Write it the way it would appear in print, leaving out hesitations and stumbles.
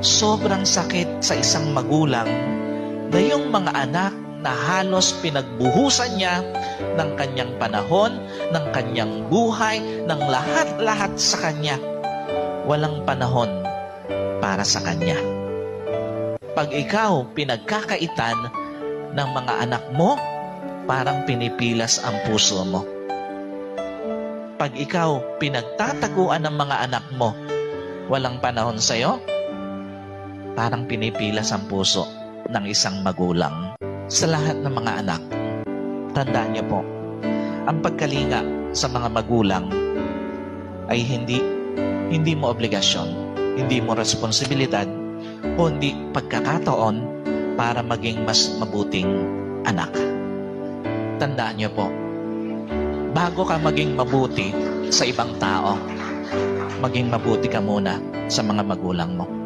sobrang sakit sa isang magulang na yung mga anak na halos pinagbuhusan niya ng kanyang panahon, ng kanyang buhay, ng lahat-lahat sa kanya. Walang panahon para sa kanya. Pag ikaw pinagkakaitan ng mga anak mo, parang pinipilas ang puso mo. Pag ikaw pinagtataguan ng mga anak mo, walang panahon sa'yo, parang pinipilas ang puso ng isang magulang. Sa lahat ng mga anak, tandaan niyo po, ang pagkalinga sa mga magulang ay hindi mo obligasyon, hindi mo responsibilidad, o hindi pagkakataon para maging mas mabuting anak. Tandaan niyo po, bago ka maging mabuti sa ibang tao, maging mabuti ka muna sa mga magulang mo.